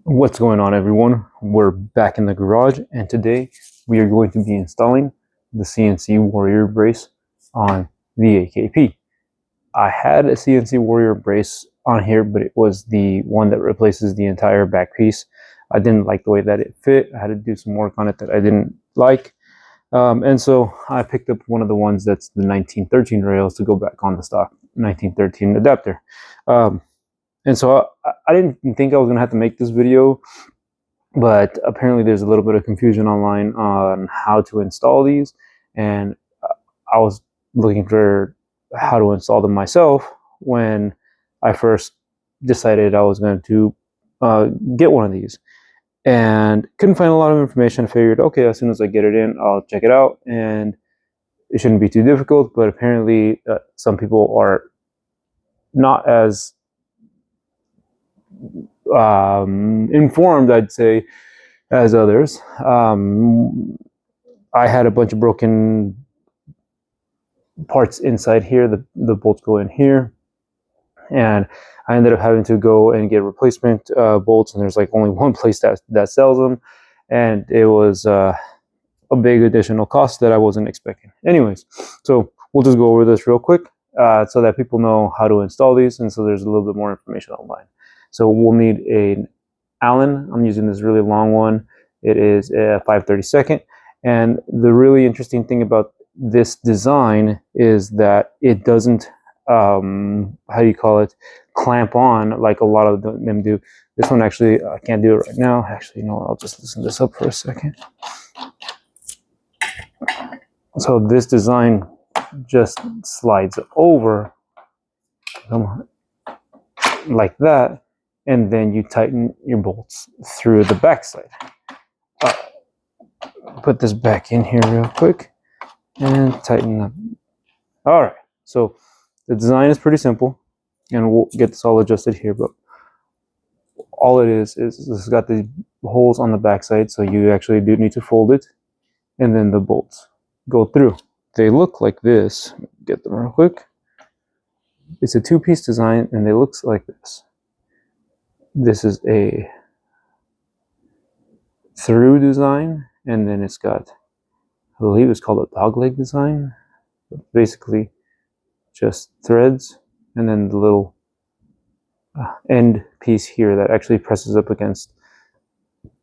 What's going on, everyone? We're back in the garage, and today we are going to be installing the CNC Warrior brace on the AKP. I had a CNC Warrior brace on here, but it was the one that replaces the entire back piece. I didn't like the way that it fit. I had to do some work on it that I didn't like. And so I picked up one of the ones that's the 1913 rails to go back on the stock 1913 adapter. And so I didn't think I was going to have to make this video, but apparently there's a little bit of confusion online on how to install these. And I was looking for how to install them myself when I first decided I was going to get one of these. And couldn't find a lot of information. I figured, okay, as soon as I get it in, I'll check it out. And it shouldn't be too difficult, but apparently some people are not as informed, I'd say, as others. I had a bunch of broken parts inside here. The bolts go in here, and I ended up having to go and get replacement bolts, and there's like only one place that sells them, and it was a big additional cost that I wasn't expecting. Anyways, so we'll just go over this real quick so that people know how to install these, and so there's a little bit more information online. So we'll need an Allen. I'm using this really long one. It is a 5/32, and the really interesting thing about this design is that it doesn't how do you call it, clamp on like a lot of them do. This one actually, I can't do it right now. Actually, you know, I'll just loosen this up for a second. So this design just slides over, come on, like that, and then you tighten your bolts through the backside. Put this back in here real quick and tighten up. All right, so the design is pretty simple, and we'll get this all adjusted here, but all it is this has got the holes on the backside, so you actually do need to fold it, and then the bolts go through. They look like this. Get them real quick. It's a two-piece design, and it looks like this. This is a through design, and then it's got, I believe it's called a dogleg design, but basically just threads, and then the little end piece here that actually presses up against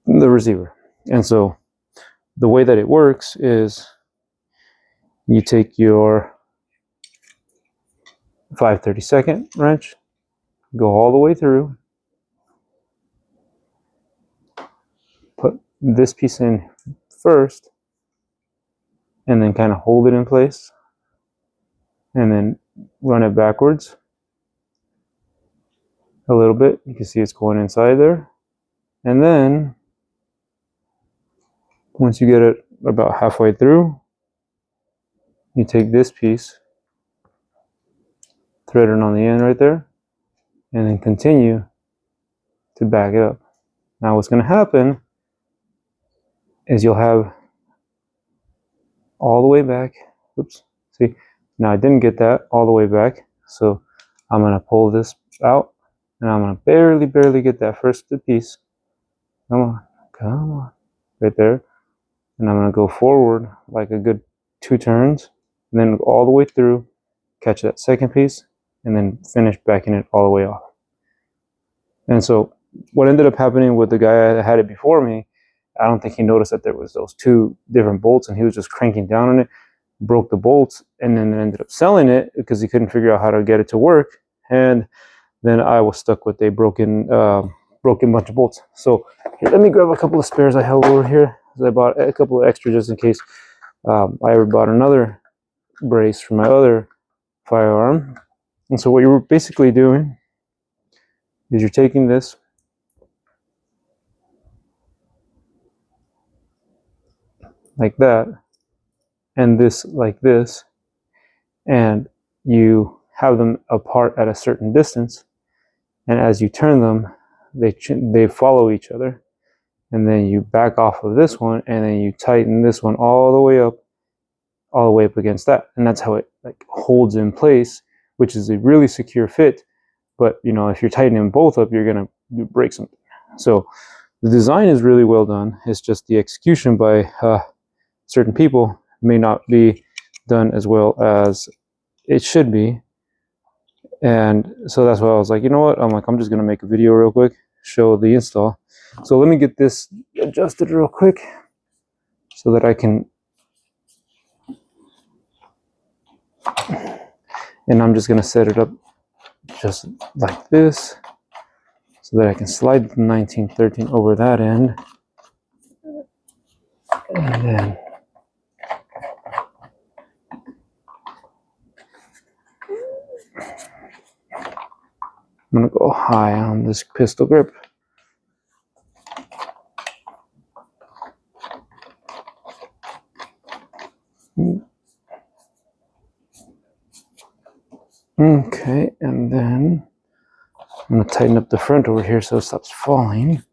the receiver. And so the way that it works is you take your 5/32 wrench, go all the way through, put this piece in first, and then kind of hold it in place, and then run it backwards a little bit. You can see it's going inside there, and then once you get it about halfway through, you take this piece, thread it on the end right there, and then continue to back it up. Now what's going to happen is you'll have all the way back, oops, see, now I didn't get that all the way back, so I'm going to pull this out, and I'm going to barely get that first piece. Come on, right there. And I'm going to go forward like a good 2 turns, and then go all the way through, catch that second piece, and then finish backing it all the way off. And so what ended up happening with the guy that had it before me, I don't think he noticed that there was those 2 different bolts, and he was just cranking down on it, broke the bolts, and then ended up selling it because he couldn't figure out how to get it to work. And then I was stuck with a broken bunch of bolts. So here, let me grab a couple of spares I have over here. I bought a couple of extra just in case I ever bought another brace for my other firearm. And so what you're basically doing is you're taking this, like that, and this like this, and you have them apart at a certain distance, and as you turn them, they follow each other, and then you back off of this one, and then you tighten this one all the way up against that, and that's how it like holds in place, which is a really secure fit. But you know, if you're tightening both up, you're gonna break something. So the design is really well done. It's just the execution by certain people may not be done as well as it should be. And so that's why I was like, you know what? I'm just gonna make a video real quick, show the install. So let me get this adjusted real quick so that I can, and I'm just gonna set it up just like this so that I can slide the 1913 over that end. And then I'm gonna go high on this pistol grip. Okay, and then I'm gonna tighten up the front over here so it stops falling.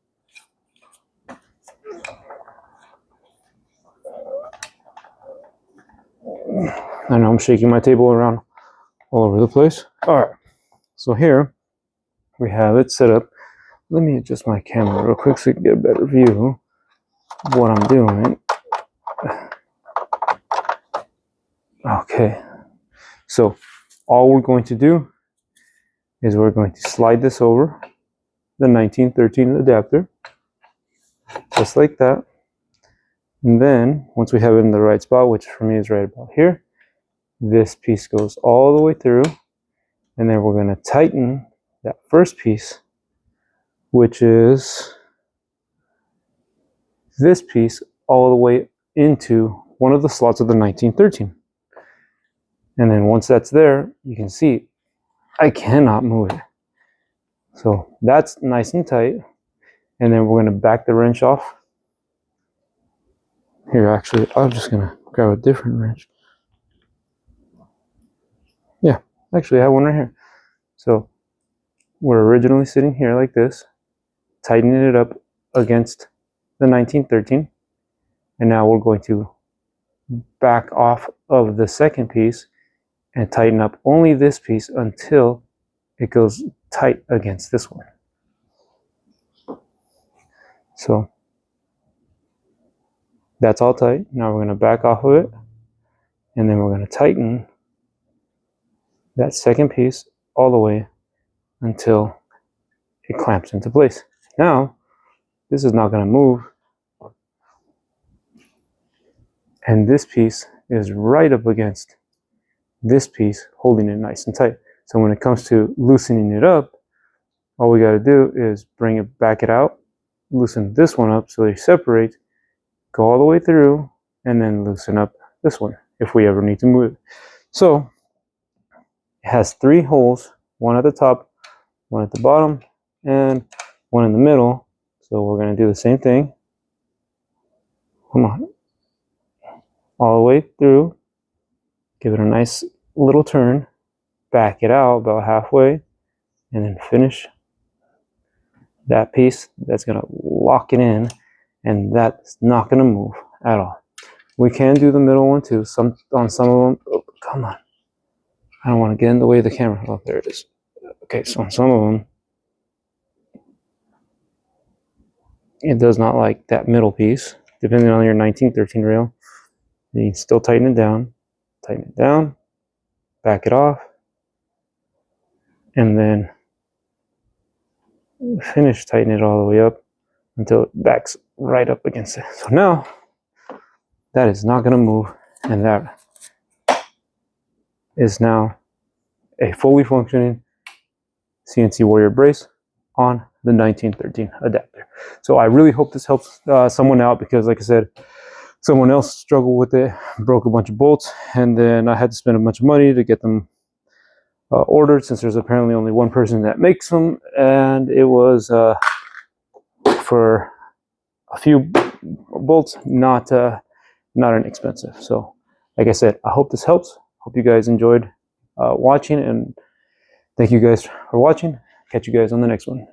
I know I'm shaking my table around all over the place. All right, so here we have it set up. Let me adjust my camera real quick so you can get a better view of what I'm doing. Okay, so all we're going to do is we're going to slide this over the 1913 adapter, just like that. And then once we have it in the right spot, which for me is right about here, this piece goes all the way through, and then we're going to tighten that first piece, which is this piece, all the way into one of the slots of the 1913. And then once that's there, you can see I cannot move it. So that's nice and tight. And then we're going to back the wrench off. Here, actually, I'm just going to grab a different wrench. Yeah, actually, I have one right here. So we're originally sitting here like this, tightening it up against the 1913. And now we're going to back off of the second piece and tighten up only this piece until it goes tight against this one. So that's all tight. Now we're going to back off of it, and then we're going to tighten that second piece all the way until it clamps into place. Now this is not going to move, and this piece is right up against this piece, holding it nice and tight. So when it comes to loosening it up, all we got to do is back it out, loosen this one up so they separate, go all the way through, and then loosen up this one if we ever need to move it. So it has 3 holes, one at the top, one at the bottom, and one in the middle. So we're going to do the same thing. Come on. All the way through, give it a nice little turn, back it out about halfway, and then finish that piece. That's going to lock it in, and that's not going to move at all. We can do the middle one too. On some of them, oh, come on. I don't want to get in the way of the camera. Oh, there it is. Okay, so on some of them, it does not like that middle piece. Depending on your 1913 rail, you can still tighten it down, back it off, and then finish tightening it all the way up until it backs right up against it. So now that is not going to move, and that is now a fully functioning CNC Warrior brace on the 1913 adapter. So I really hope this helps someone out, because like I said, someone else struggled with it, broke a bunch of bolts, and then I had to spend a bunch of money to get them ordered, since there's apparently only one person that makes them, and it was for a few bolts, not inexpensive. So like I said, I hope this helps. Hope you guys enjoyed watching, and thank you guys for watching. Catch you guys on the next one.